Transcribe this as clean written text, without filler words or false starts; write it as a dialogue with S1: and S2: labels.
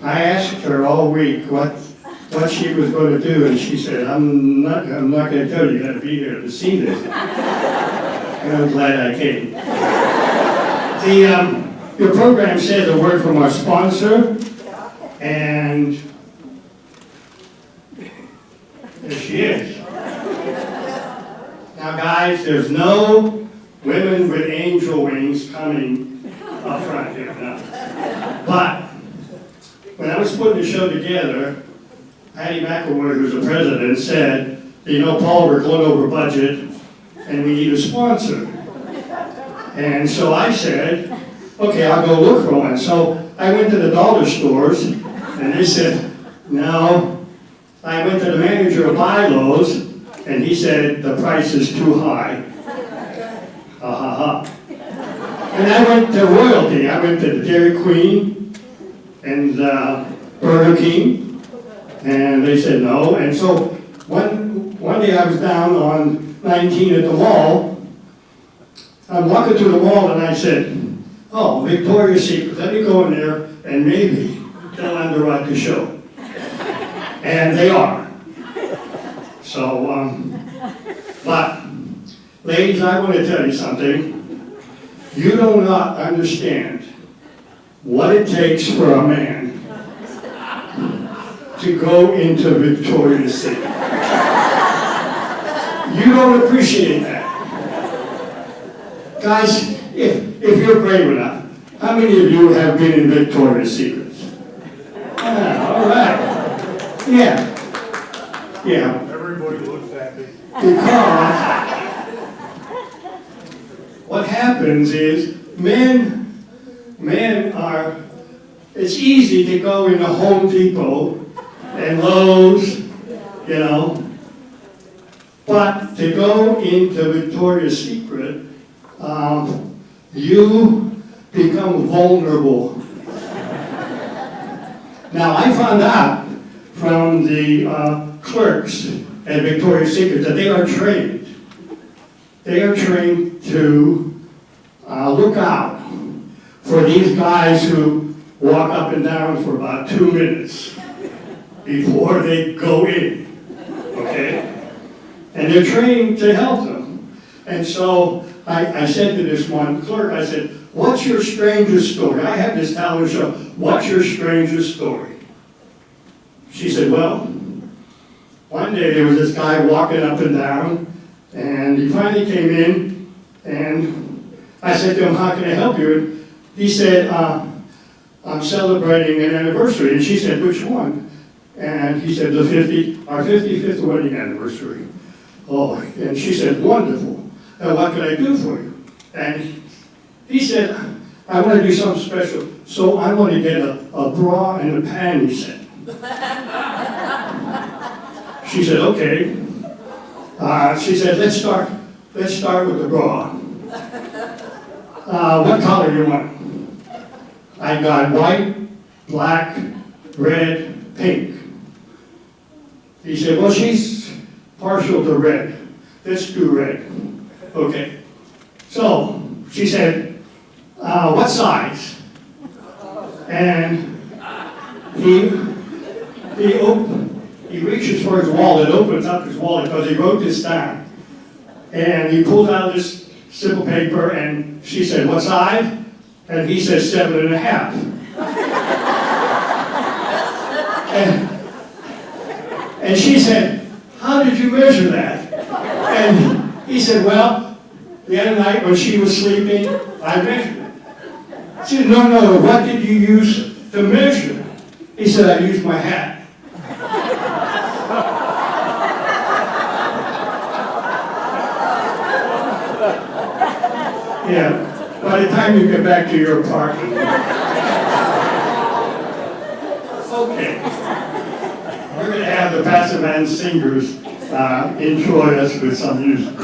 S1: I asked her all week what she was going to do, and she said, I'm not going to tell you. You got to be there to see this. And I'm glad I came. Your program says a word from our sponsor, and there she is. Now, guys, there's no women with angel wings coming up front here, no. But when I was putting the show together, Patty McElroy, who's the president, said, you know, Paul, we're going over budget, and we need a sponsor. And so I said, okay, I'll go look for one. So I went to the dollar stores, and they said, no. I went to the manager of Bi-Lo's, and he said, the price is too high. Ha ha ha. And I went to Royalty. I went to the Dairy Queen and Burger King, and they said no. And so one day I was down on 19 at the mall. I'm walking through the mall, and I said, oh, Victoria's Secret, let me go in there, and maybe they'll underwrite the show. And they are. So, but, ladies, I want to tell you something. You do not understand what it takes for a man to go into Victoria's Secret. You don't appreciate that. Guys, if you're brave enough, how many of you have been in Victoria's Secret? All right. Yeah.
S2: Everybody looks happy.
S1: Because what happens is men are, it's easy to go into Home Depot and Lowe's, you know, but to go into Victoria's Secret, you become vulnerable. Now, I found out from the clerks at Victoria's Secret that they are trained. They are trained to look out for these guys who walk up and down for about 2 minutes before they go in, okay? And they're trained to help them. And so I said to this one clerk, I said, what's your strangest story? I have this talent show. What's your strangest story? She said, well, one day there was this guy walking up and down, and he finally came in, and I said to him, how can I help you? And he said, I'm celebrating an anniversary. And she said, which one? And he said, our 55th wedding anniversary. Oh, and she said, wonderful. And what can I do for you? And he said, I want to do something special, so I want to get a bra and a panty set. She said, okay. She said, let's start with the bra. What color do you want? I got white, black, red, pink. He said, well, she's partial to red. Let's do red. Okay. So she said, what size? And he reaches for his wallet, opens up his wallet because he wrote this down. And he pulls out this simple paper, and she said, what size? And he says 7.5. And she said, how did you measure that? And he said, well, the other night when she was sleeping, I measured it. She said, no, what did you use to measure? He said, I used my hat. Yeah, by the time you get back to your apartment. Okay. We're going to have the Passive Man Singers enjoy us with some music.